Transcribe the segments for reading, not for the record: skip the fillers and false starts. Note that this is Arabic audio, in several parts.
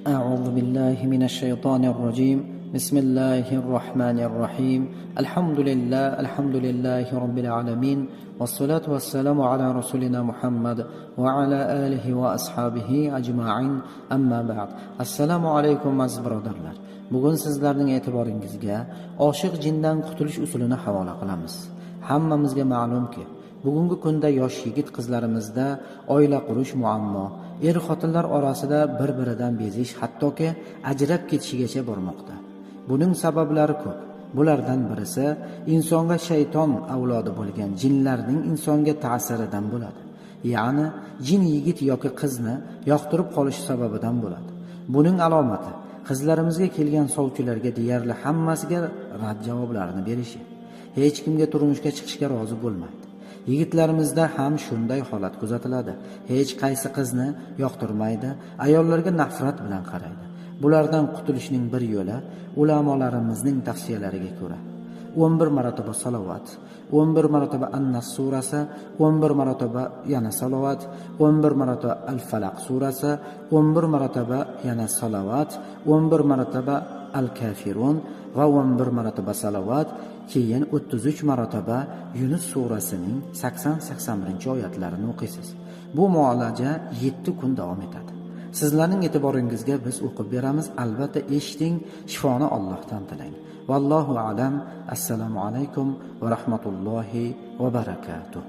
أعوذ بالله من الشيطان الرجيم. بسم الله الرحمن الرحيم. الحمد لله رب العالمين، والصلاة والسلام على رسولنا محمد وعلى آله وأصحابه أجمعين. أما بعد. Assalomu alaykum aziz birodarlar. Bugun sizlarning e'tiboringizga oshiq jindan qutulish usulini havola qilamiz. Hammamizga ma'lumki, bugungi kunda yosh yigit qizlarimizda oila qurish muammo, xotinlar orasida bir-biridan bezish, hattoki ajrab ketishigacha bormoqda. Buning sabablari ko'p. Bulardan birisi insonga shayton avlodi bo'lgan jinlarning insonga ta'siridan bo'ladi. Ya'ni jin yigit yoki qizni yoqtirib qolishi sababidan bo'ladi. Buning alomati qizlarimizga kelgan sovchilarga deyarli hammasiga rad javoblarini berishi. Hech kimga turmushga chiqishga rozi bo'lmaydi. Yigitlarimizda ham shunday holat kuzatiladi. Hech qaysi qizni yoqtirmaydi, ayollarga nafrat bilan qaraydi. Bulardan qutulishning bir yo'li ulamolarimizning tavsiyalariga ko'ra 11 marotaba salovat, 11 marotaba An-Nas surasi, 11 marotaba yana salovat, 11 marotaba Al-Falaq surasi, 11 marotaba yana salovat, 11 marotaba Al-Kafirun va 11 marotaba salovat, keyin 33 marotaba Yunus surasining 80-81 oyatlarini o'qiysiz. Bu muolaja 7 kun davom etadi. Sizlarning e'tiboringizga biz o'qib beramiz. Albatta eshiting, shifoni Allohdan tilang. Vallohu alam. Assalomu alaykum va rahmatullohi va barakatuh.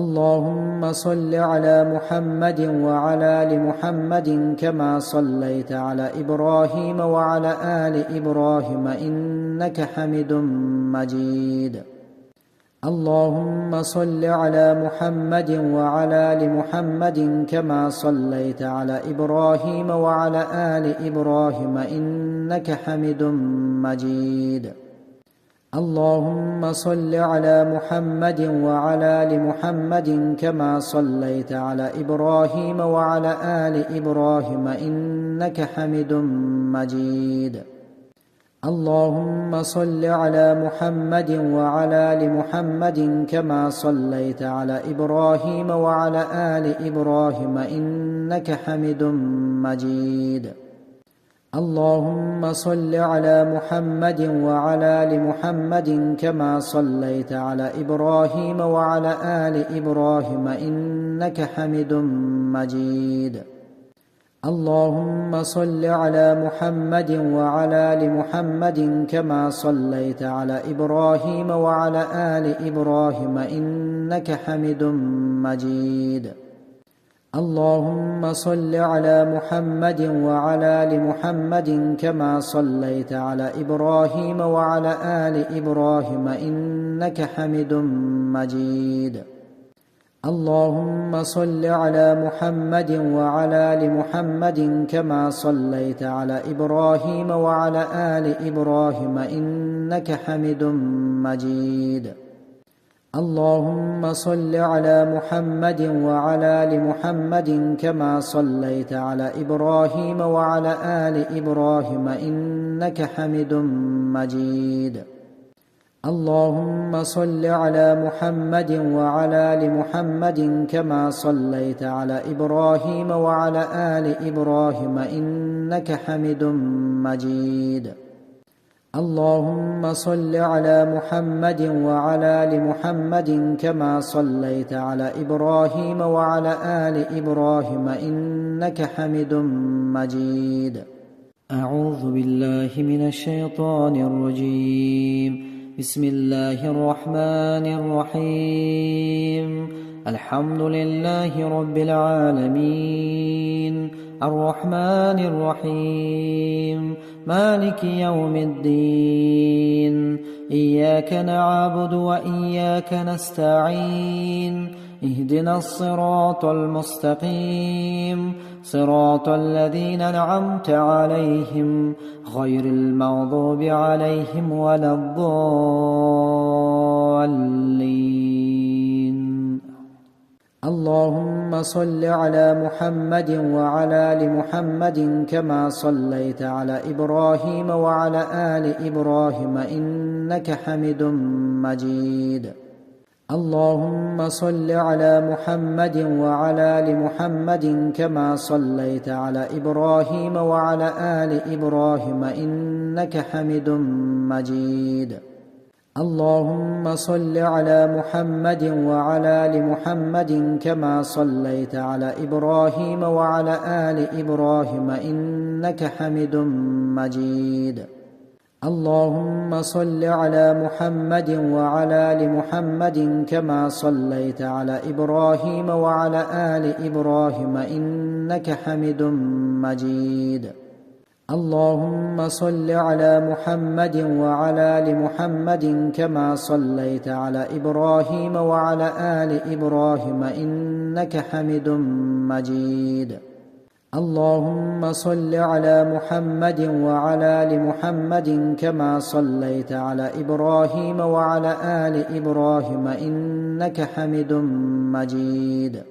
اللهم صل على محمد وعلى آل محمد كما صليت على إبراهيم وعلى آل إبراهيم إنك حميد مجيد. اللهم صل على محمد وعلى آل محمد كما صليت على إبراهيم وعلى آل إبراهيم إنك حميد مجيد. اللهم صل على محمد وعلى آل محمد كما صليت على إبراهيم وعلى آل إبراهيم إنك حميد مجيد. اللهم صل على محمد وعلى آل محمد كما صليت على إبراهيم وعلى آل إبراهيم إنك حميد مجيد. اللهم صل على محمد وعلى آل محمد كما صليت على إبراهيم وعلى آل إبراهيم إنك حميد مجيد. اللهم صل على محمد وعلى آل محمد كما صليت على إبراهيم وعلى آل إبراهيم إنك حميد مجيد. اللهم صل على محمد وعلى آل محمد كما صليت على إبراهيم وعلى آل إبراهيم إنك حميد مجيد. اللهم صل على محمد وعلى آل محمد كما صليت على إبراهيم وعلى آل إبراهيم إنك حميد مجيد. اللهم صل على محمد وعلى آل محمد كما صليت على إبراهيم وعلى آل إبراهيم إنك حميد مجيد. اللهم صل على محمد وعلى آل محمد كما صليت على إبراهيم وعلى آل إبراهيم إنك حميد مجيد. اللهم صل على محمد وعلى آل محمد كما صليت على إبراهيم وعلى آل إبراهيم إنك حميد مجيد. أعوذ بالله من الشيطان الرجيم. بسم الله الرحمن الرحيم. الحمد لله رب العالمين، الرحمن الرحيم، مالك يوم الدين. إياك نعبد وإياك نستعين. اهدنا الصراط المستقيم، صراط الذين أنعمت عليهم غير المغضوب عليهم ولا الضالين. اللهم صل على محمد وعلى آل محمد كما صليت على إبراهيم وعلى آل إبراهيم إنك حميد مجيد. اللهم صل على محمد وعلى آل محمد كما صليت على إبراهيم وعلى آل إبراهيم إنك حميد مجيد. اللهم صل على محمد وعلى آل محمد كما صليت على إبراهيم وعلى آل إبراهيم إنك حميد مجيد. اللهم صل على محمد وعلى آل محمد كما صليت على إبراهيم وعلى آل إبراهيم إنك حميد مجيد. اللهم صل على محمد وعلى آل محمد كما صليت على إبراهيم وعلى آل إبراهيم إنك حميد مجيد. اللهم صل على محمد وعلى آل محمد كما صليت على إبراهيم وعلى آل إبراهيم إنك حميد مجيد.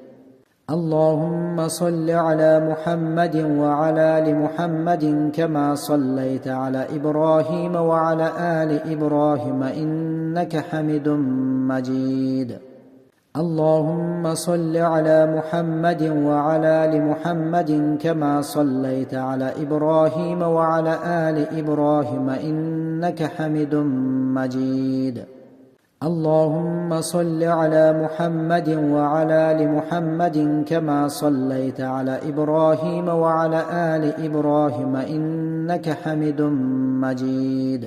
اللهم صل على محمد وعلى آل محمد كما صليت على إبراهيم وعلى آل إبراهيم إنك حميد مجيد. اللهم صل على محمد وعلى آل محمد كما صليت على إبراهيم وعلى آل إبراهيم إنك حميد مجيد. اللهم صل على محمد وعلى آل محمد كما صليت على إبراهيم وعلى آل إبراهيم إنك حميد مجيد.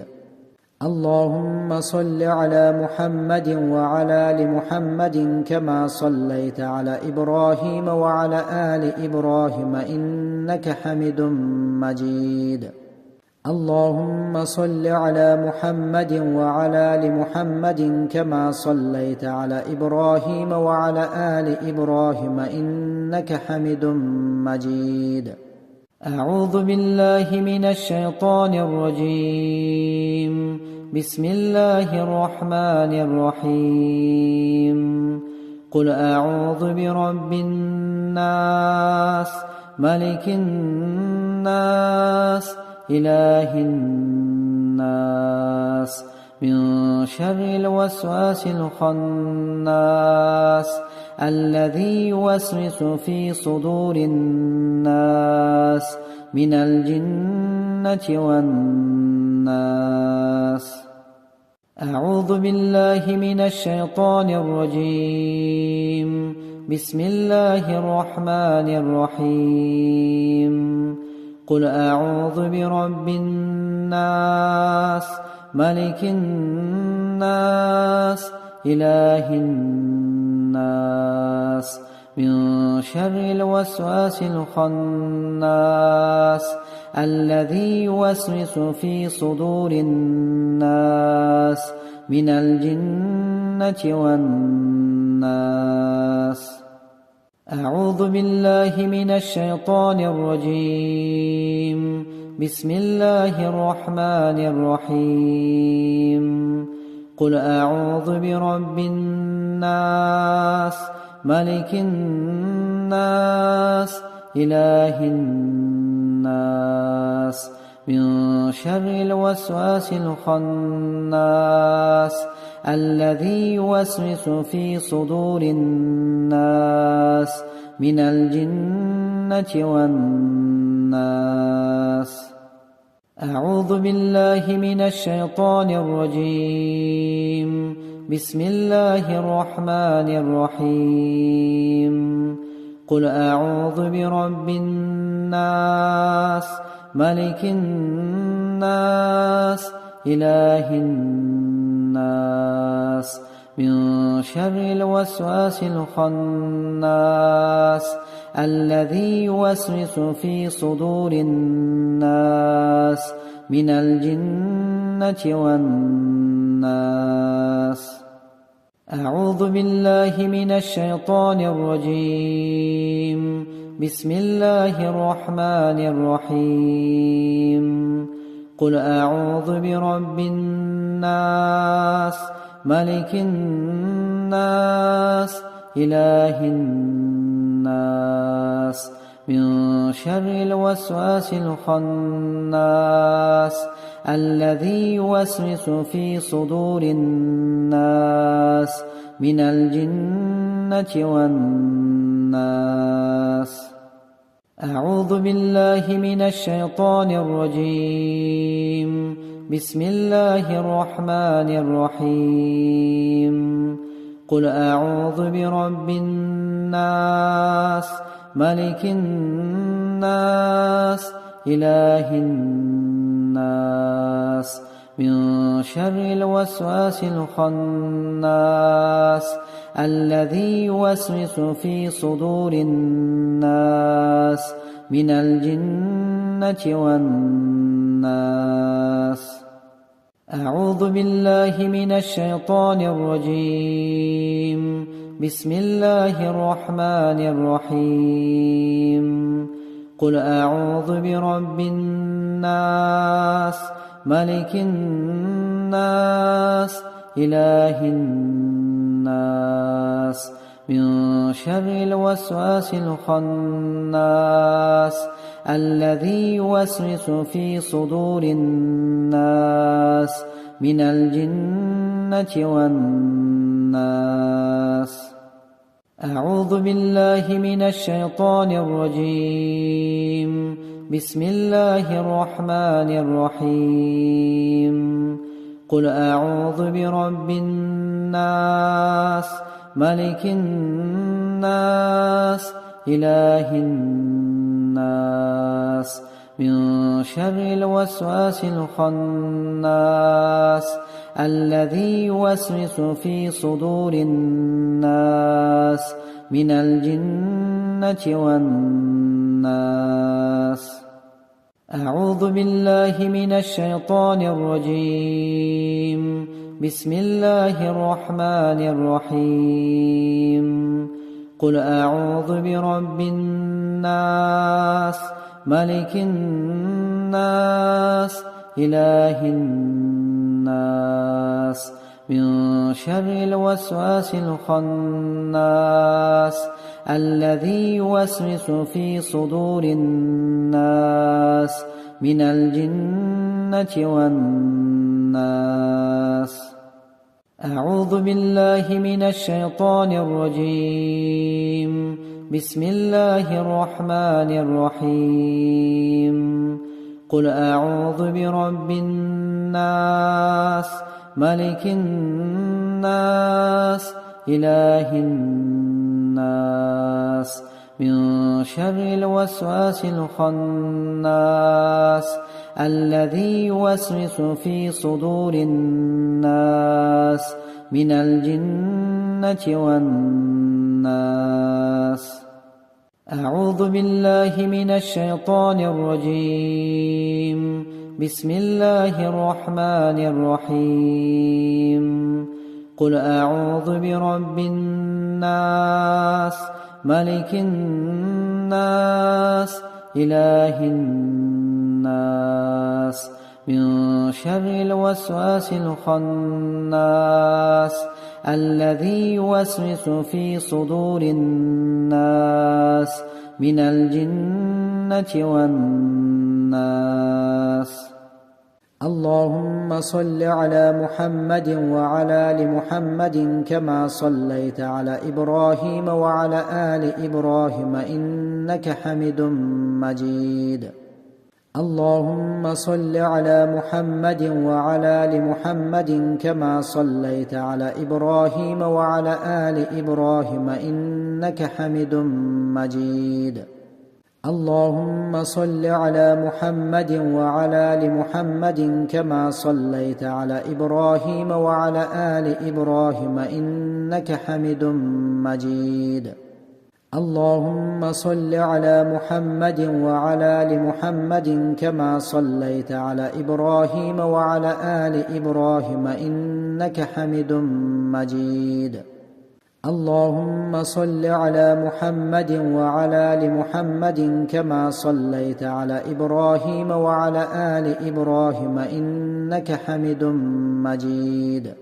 اللهم صل على محمد وعلى آل محمد كما صليت على إبراهيم وعلى آل إبراهيم إنك حميد مجيد. اللهم صل على محمد وعلى آل محمد كما صليت على إبراهيم وعلى آل إبراهيم إنك حميد مجيد. أعوذ بالله من الشيطان الرجيم. بسم الله الرحمن الرحيم. قل أعوذ برب الناس ملك الناس إله الناس من شر الوسواس الخناس الذي يوسوس في صدور الناس من الجنة والناس. أعوذ بالله من الشيطان الرجيم. بسم الله الرحمن الرحيم. قل أعوذ برب الناس ملك الناس إله الناس من شر الوسواس الخناس الذي يوسوس في صدور الناس من الجنة والناس. أعوذ بالله من الشيطان الرجيم. بسم الله الرحمن الرحيم. قل أعوذ برب الناس ملك الناس إله الناس من شر الوسواس الخناس الذي يوسوس في صدور الناس من الجنة والناس. أعوذ بالله من الشيطان الرجيم. بسم الله الرحمن الرحيم. قل أعوذ برب الناس ملك الناس إله الناس من شر الوسواس الخناس الذي يوسوس في صدور الناس من الجنة والناس. أعوذ بالله من الشيطان الرجيم. بسم الله الرحمن الرحيم. قل أعوذ برب الناس ملك الناس إله الناس من شر الوسواس الخناس الذي يوسوس في صدور الناس من الجنة والناس. أعوذ بالله من الشيطان الرجيم. بسم الله الرحمن الرحيم. قل أعوذ برب الناس ملك الناس إله الناس من شر الوسواس الخناس الذي يوسوس في صدور الناس من الجنة والناس. أعوذ بالله من الشيطان الرجيم. بسم الله الرحمن الرحيم. قل أعوذ برب الناس ملك الناس إله الناس من شر الوسواس الخناس الذي يوسوس في صدور الناس من الجنة والناس. أعوذ بالله من الشيطان الرجيم. بسم الله الرحمن الرحيم. قل أعوذ برب الناس ملك الناس إله الناس من شر الوسواس الخناس الذي يوسوس في صدور الناس من الجنة والناس. أعوذ بالله من الشيطان الرجيم. بسم الله الرحمن الرحيم. قل أعوذ برب الناس ملك الناس إله الناس من شر الوسواس الخناس الذي يوسوس في صدور الناس من الجنة والناس. أعوذ بالله من الشيطان الرجيم. بسم الله الرحمن الرحيم. قل أعوذ برب الناس ملك الناس إله الناس من شر الوسواس الخناس الذي يوسوس في صدور الناس من الجنة والناس. أعوذ بالله من الشيطان الرجيم. بسم الله الرحمن الرحيم. قل أعوذ برب الناس ملك الناس إله الناس من شر الوسواس الخناس الذي يوسوس في صدور الناس من الجنة والناس. اللهم صل على محمد وعلى آل محمد كما صليت على إبراهيم وعلى آل إبراهيم إنك حميد مجيد. اللهم صل على محمد وعلى آل محمد كما صليت على إبراهيم وعلى آل إبراهيم إنك حميد مجيد. اللهم صل على محمد وعلى آل محمد كما صليت على إبراهيم وعلى آل إبراهيم إنك حميد مجيد. اللهم صل على محمد وعلى آل محمد كما صليت على إبراهيم وعلى آل إبراهيم إنك حميد مجيد. اللهم صل على محمد وعلى آل محمد كما صليت على إبراهيم وعلى آل إبراهيم إنك حميد مجيد.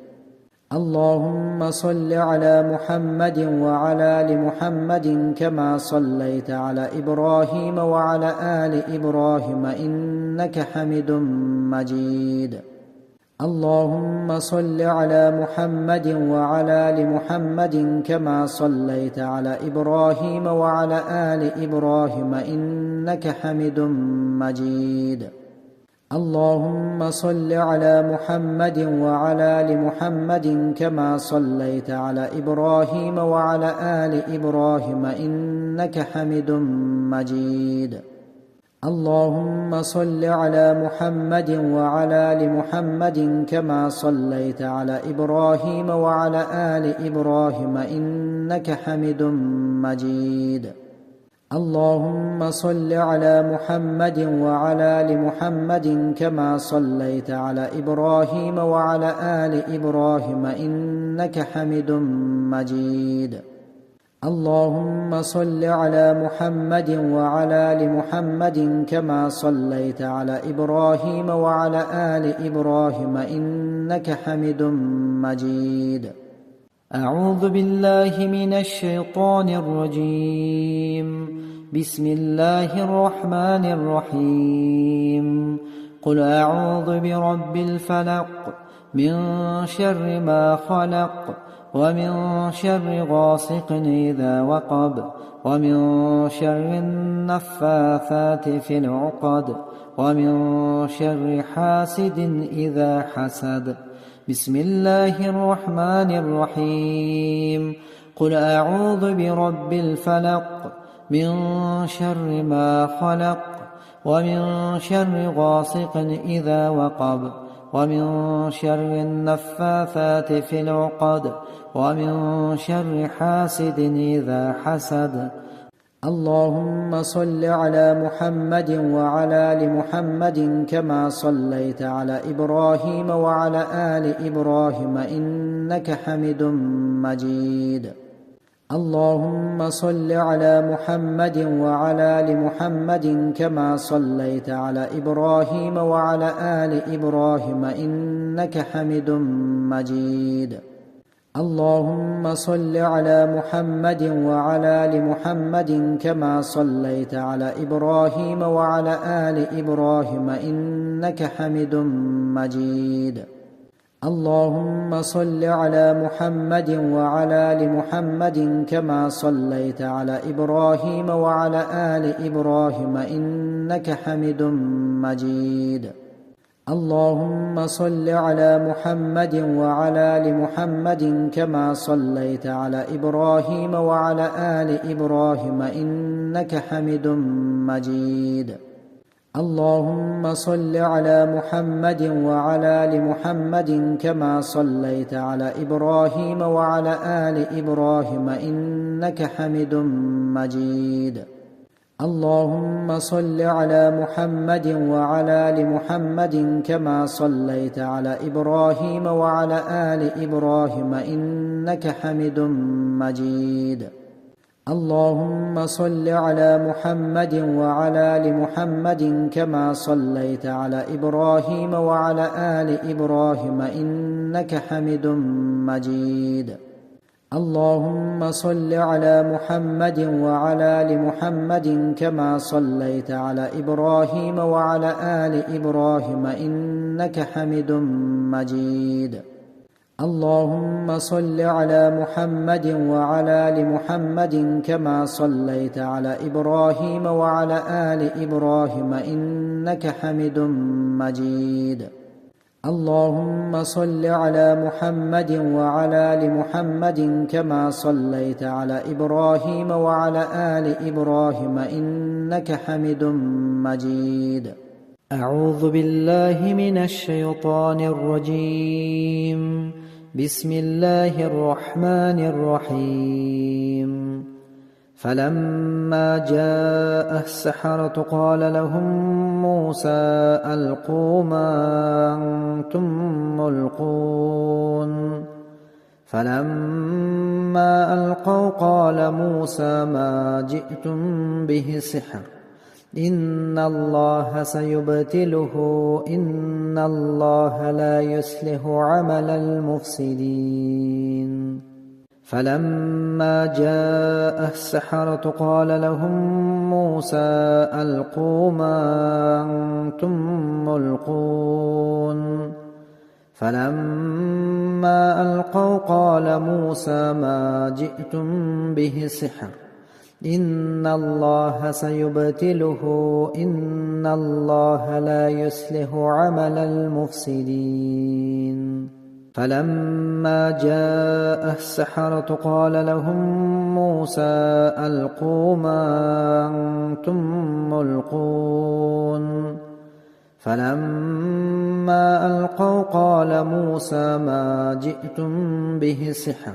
اللهم صل على محمد وعلى آل محمد كما صليت على إبراهيم وعلى آل إبراهيم إنك حميد مجيد. اللهم صل على محمد وعلى آل محمد كما صليت على إبراهيم وعلى آل إبراهيم إنك حميد مجيد. اللهم صل على محمد وعلى آل محمد كما صليت على إبراهيم وعلى آل إبراهيم إنك حميد مجيد. اللهم صل على محمد وعلى آل محمد كما صليت على إبراهيم وعلى آل إبراهيم إنك حميد مجيد. اللهم صل على محمد وعلى آل محمد كما صليت على إبراهيم وعلى آل إبراهيم إنك حميد مجيد. اللهم صل على محمد وعلى آل محمد كما صليت على إبراهيم وعلى آل إبراهيم إنك حميد مجيد. أعوذ بالله من الشيطان الرجيم. بسم الله الرحمن الرحيم. قل أعوذ برب الفلق من شر ما خلق ومن شر غاسق إذا وقب ومن شر النفاثات في العقد ومن شر حاسد إذا حسد. بسم الله الرحمن الرحيم. قل أعوذ برب الفلق من شر ما خلق ومن شر غاسق إذا وقب ومن شر النفاثات في العقد ومن شر حاسد إذا حسد. اللهم صل على محمد وعلى آل محمد كما صليت على إبراهيم وعلى آل إبراهيم إنك حميد مجيد. اللهم صل على محمد وعلى آل محمد كما صليت على إبراهيم وعلى آل إبراهيم إنك حميد مجيد. اللهم صل على محمد وعلى آل محمد كما صليت على إبراهيم وعلى آل إبراهيم إنك حميد مجيد. اللهم صل على محمد وعلى آل محمد كما صليت على إبراهيم وعلى آل إبراهيم إنك حميد مجيد. اللهم صل على محمد وعلى آل محمد كما صليت على إبراهيم وعلى آل إبراهيم إنك حميد مجيد. اللهم صل على محمد وعلى آل محمد كما صليت على إبراهيم وعلى آل إبراهيم إنك حميد مجيد. اللهم صل على محمد وعلى آل محمد كما صليت على إبراهيم وعلى آل إبراهيم إنك حميد مجيد. اللهم صل على محمد وعلى آل محمد كما صليت على إبراهيم وعلى آل إبراهيم إنك حميد مجيد. اللهم صل على محمد وعلى آل محمد كما صليت على إبراهيم وعلى آل إبراهيم إنك حميد مجيد. اللهم صل على محمد وعلى آل محمد كما صليت على إبراهيم وعلى آل إبراهيم إنك حميد مجيد. اللهم صل على محمد وعلى آل محمد كما صليت على إبراهيم وعلى آل إبراهيم إنك حميد مجيد. أعوذ بالله من الشيطان الرجيم. بسم الله الرحمن الرحيم. فلما جاء السحرة قال لهم موسى ألقوا ما أنتم ملقون. فلما ألقوا قال موسى ما جئتم به سحر إن الله سيبتله إن الله لا يصلح عمل المفسدين فلما جاء السحرة قال لهم موسى ألقوا ما أنتم ملقون فلما ألقوا قال موسى ما جئتم به سحر إن الله سيبتله إن الله لا يصلح عمل المفسدين فلما جاء السحرة قال لهم موسى ألقوا ما أنتم ملقون فلما ألقوا قال موسى ما جئتم به سحر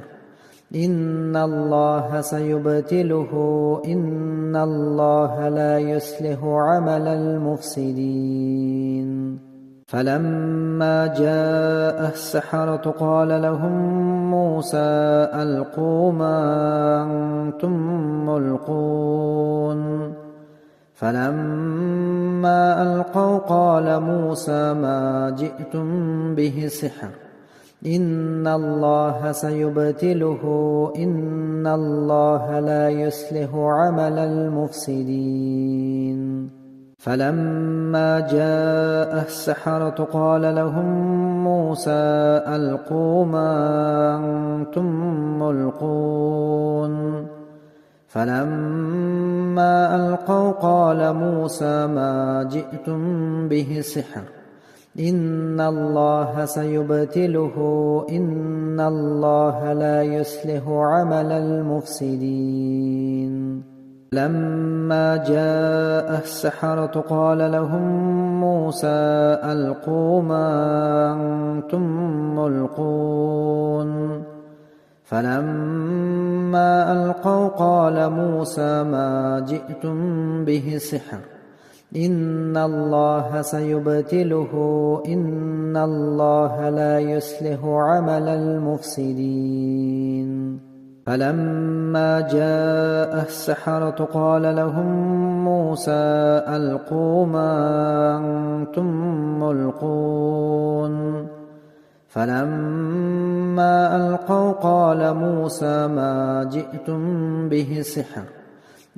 إن الله سيبتله إن الله لا يصلح عمل المفسدين فلما جاء السحرة قال لهم موسى ألقوا ما أنتم ملقون فلما ألقوا قال موسى ما جئتم به سحر إن الله سيبتله إن الله لا يصلح عمل المفسدين فلما جاء السحرة قال لهم موسى ألقوا ما أنتم ملقون فلما ألقوا قال موسى ما جئتم به سحر إن الله سيبتله إن الله لا يصلح عمل المفسدين لما جاء السحرة قال لهم موسى ألقوا ما أنتم ملقون فلما ألقوا قال موسى ما جئتم به سحر إن الله سيبتله إن الله لا يصلح عمل المفسدين فلما جاء السحرة قال لهم موسى ألقوا ما أنتم ملقون فلما ألقوا قال موسى ما جئتم به سحر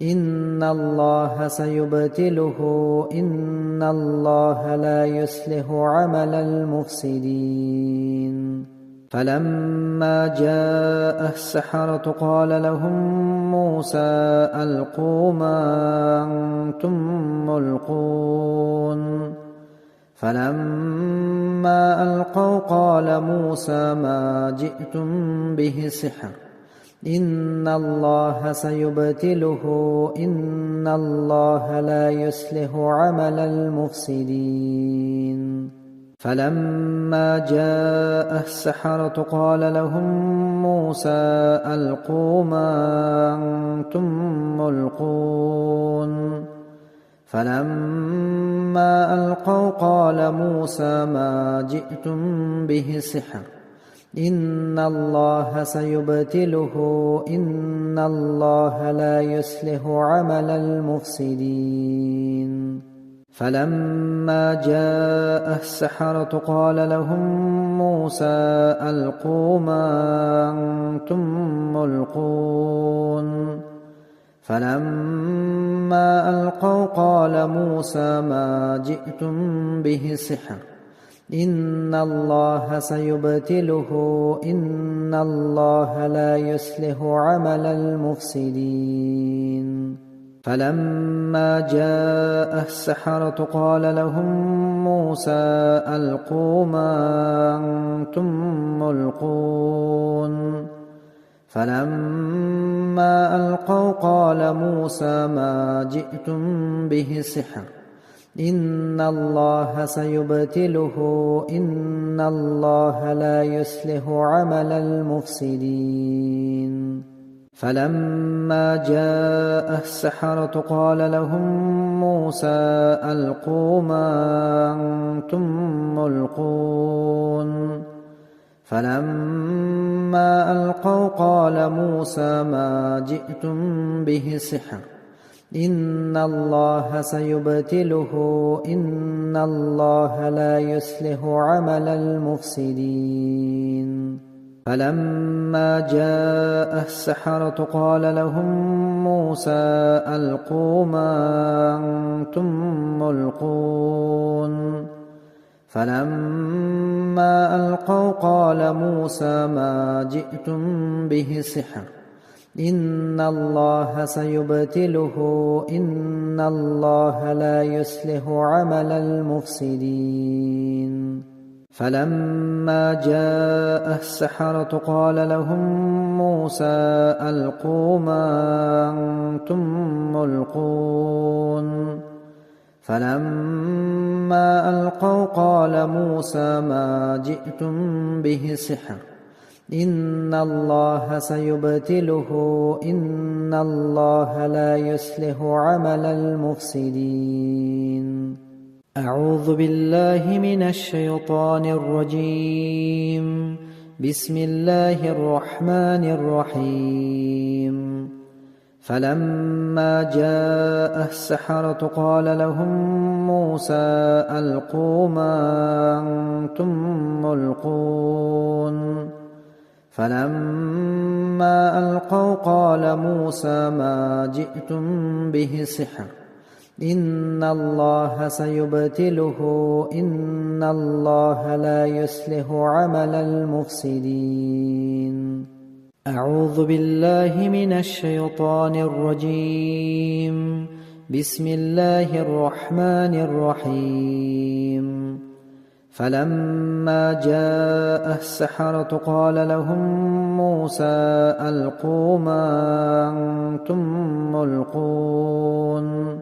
إن الله سيبتله إن الله لا يصلح عمل المفسدين فلما جاء السحرة قال لهم موسى ألقوا ما أنتم ملقون فلما ألقوا قال موسى ما جئتم به سحر إن الله سيبتله إن الله لا يصلح عمل المفسدين فلما جاء السحرة قال لهم موسى ألقوا ما أنتم ملقون فلما ألقوا قال موسى ما جئتم به سحر إن الله سيبتله إن الله لا يصلح عمل المفسدين فلما جاء السحرة قال لهم موسى ألقوا ما أنتم ملقون فلما ألقوا قال موسى ما جئتم به سحر إن الله سيبتله إن الله لا يصلح عمل المفسدين فلما جاء السحرة قال لهم موسى ألقوا ما أنتم ملقون فلما ألقوا قال موسى ما جئتم به سحر إن الله سيبتله إن الله لا يصلح عمل المفسدين فلما جاء السحرة قال لهم موسى ألقوا ما أنتم ملقون فلما ألقوا قال موسى ما جئتم به سحر إن الله سيبتله إن الله لا يصلح عمل المفسدين فلما جاء السحرة قال لهم موسى ألقوا ما أنتم ملقون فلما ألقوا قال موسى ما جئتم به سحر إن الله سيبتله إن الله لا يصلح عمل المفسدين فلما جاء السحرة قال لهم موسى ألقوا ما أنتم ملقون فلما ألقوا قال موسى ما جئتم به سحر إن الله سيبتله إن الله لا يصلح عمل المفسدين أعوذ بالله من الشيطان الرجيم بسم الله الرحمن الرحيم فلما جاء السحرة قال لهم موسى ألقوا ما أنتم ملقون فلما ألقوا قال موسى ما جئتم به سحر إن الله سيبتله إن الله لا يصلح عمل المفسدين أعوذ بالله من الشيطان الرجيم بسم الله الرحمن الرحيم فلما جاء السحرة قال لهم موسى ألقوا ما أنتم ملقون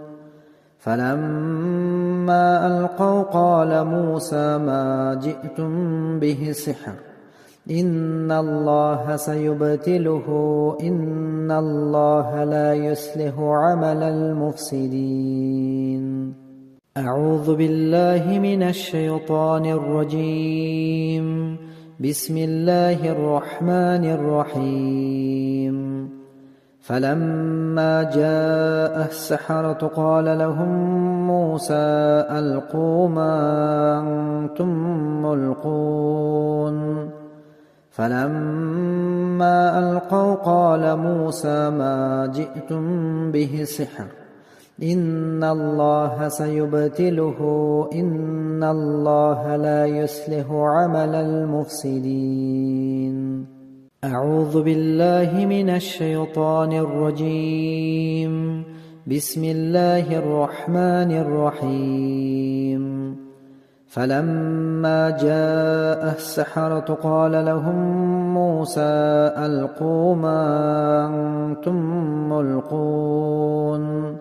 فلما ألقوا قال موسى ما جئتم به سحر إن الله سيبتله إن الله لا يصلح عمل المفسدين أعوذ بالله من الشيطان الرجيم بسم الله الرحمن الرحيم فلما جاء السحرة قال لهم موسى ألقوا ما أنتم ملقون فلما ألقوا قال موسى ما جئتم به سحر إن الله سيبتله إن الله لا يصلح عمل المفسدين أعوذ بالله من الشيطان الرجيم بسم الله الرحمن الرحيم فلما جاء السحرة قال لهم موسى ألقوا ما أنتم ملقون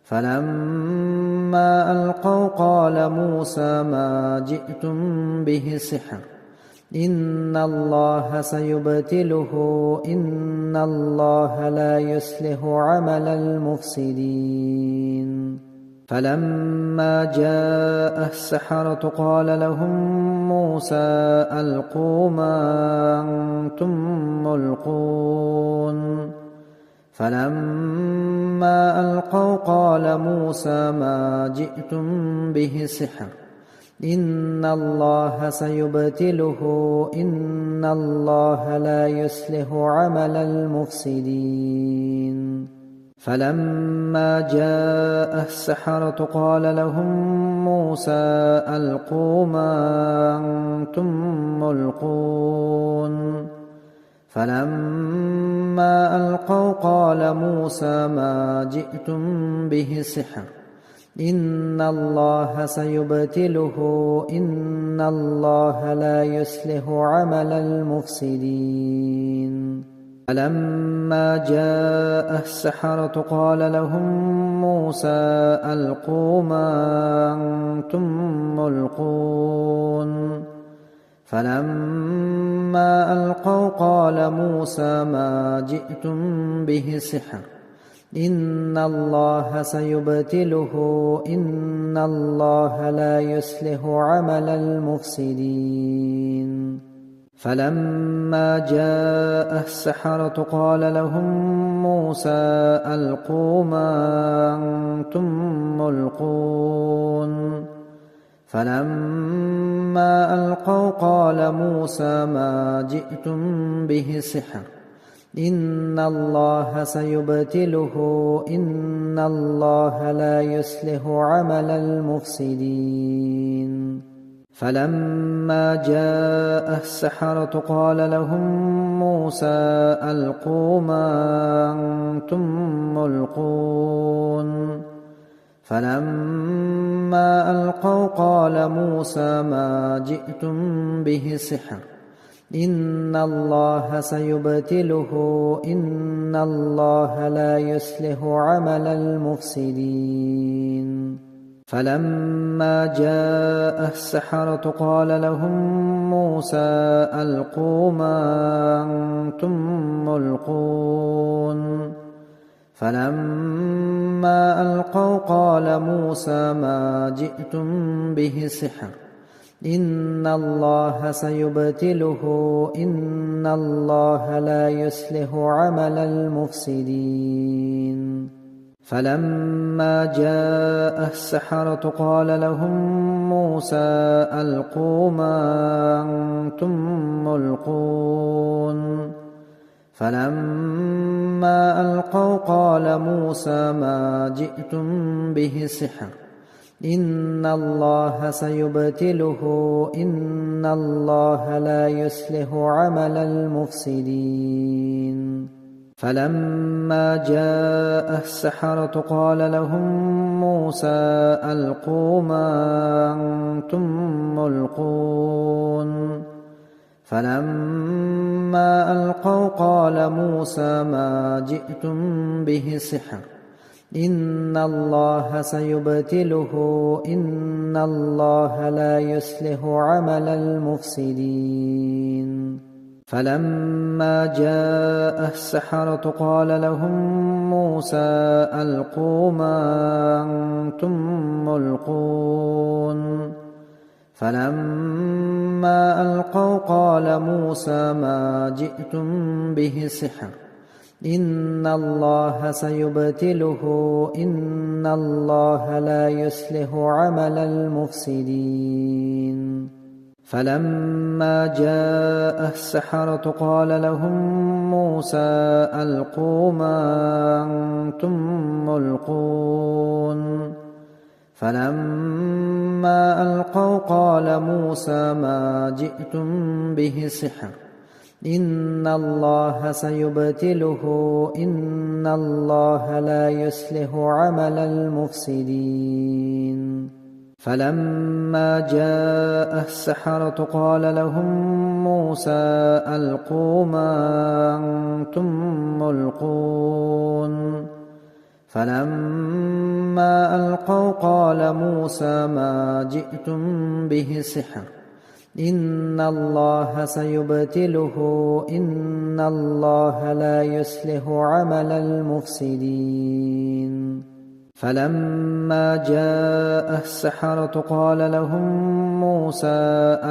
فلما ألقوا قال موسى ما جئتم به سحر إن الله سيبتله إن الله لا يصلح عمل المفسدين فلما جاء السحرة قال لهم موسى ألقوا ما أنتم ملقون فلما ألقوا قال موسى ما جئتم به سحر إن الله سيبتله إن الله لا يصلح عمل المفسدين فلما جاء السحرة قال لهم موسى ألقوا ما أنتم ملقون فلما ألقوا قال موسى ما جئتم به سحر إن الله سيبتله إن الله لا يصلح عمل المفسدين فلما جاء السحرة قال لهم موسى ألقوا ما أنتم ملقون فلما ألقوا قال موسى ما جئتم به سحر إن الله سيبتله إن الله لا يصلح عمل المفسدين فلما جاء السحرة قال لهم موسى ألقوا ما أنتم ملقون فلما ألقوا قال موسى ما جئتم به سحر إن الله سيبتله إن الله لا يصلح عمل المفسدين فلما جاء السحرة قال لهم موسى ألقوا ما أنتم ملقون فلما ألقوا قال موسى ما جئتم به سحر إن الله سيبتله إن الله لا يصلح عمل المفسدين فلما جاء السحرة قال لهم موسى ألقوا ما أنتم ملقون فلما ألقوا قال موسى ما جئتم به سحر إن الله سيبتله إن الله لا يصلح عمل المفسدين فلما جاء السحرة قال لهم موسى ألقوا ما أنتم ملقون فلما ألقوا قال موسى ما جئتم به سحر إن الله سيبتله إن الله لا يصلح عمل المفسدين فلما جاء السحرة قال لهم موسى ألقوا ما أنتم ملقون فلما ألقوا قال موسى ما جئتم به سحر إن الله سيبتله إن الله لا يصلح عمل المفسدين فلما جاء السحرة قال لهم موسى ألقوا ما أنتم ملقون فلما ألقوا قال موسى ما جئتم به سحر إن الله سيبتله إن الله لا يصلح عمل المفسدين فلما جاء السحرة قال لهم موسى ألقوا ما أنتم ملقون فلما ألقوا قال موسى ما جئتم به سحر إن الله سيبتله إن الله لا يصلح عمل المفسدين فلما جاء السحرة قال لهم موسى ألقوا ما أنتم ملقون فلما ألقوا قال موسى ما جئتم به سحر إن الله سيبتله إن الله لا يصلح عمل المفسدين فلما جاء السحرة قال لهم موسى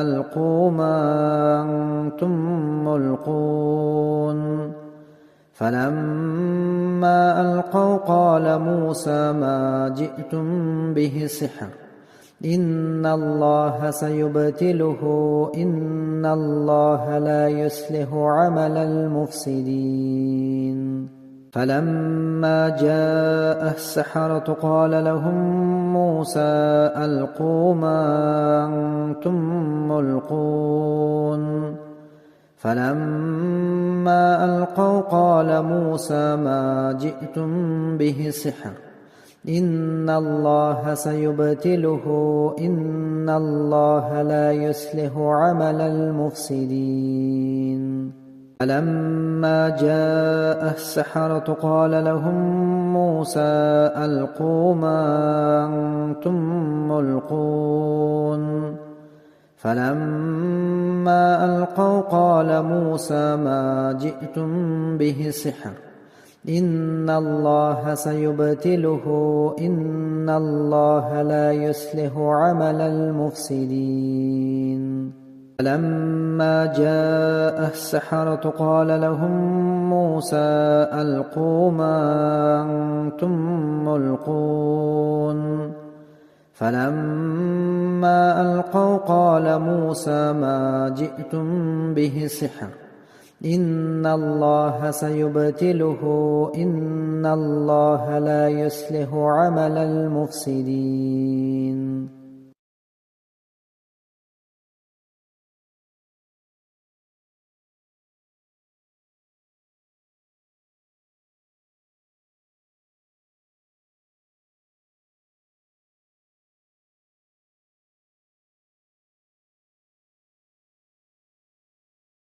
ألقوا ما أنتم ملقون فلما ألقوا قال موسى ما جئتم به سحر إن الله سيبتله إن الله لا يصلح عمل المفسدين فلما جاء السحرة قال لهم موسى ألقوا ما أنتم ملقون فلما ألقوا قال موسى ما جئتم به سحر إن الله سيبتله إن الله لا يصلح عمل المفسدين فلما جاء السحرة قال لهم موسى ألقوا ما أنتم ملقون فلما ألقوا قال موسى ما جئتم به سحر إن الله سيبتله إن الله لا يصلح عمل المفسدين فلما جاء السحرة قال لهم موسى ألقوا ما أنتم ملقون فلما ألقوا قال موسى ما جئتم به سحر إن الله سيبتله إن الله لا يصلح عمل المفسدين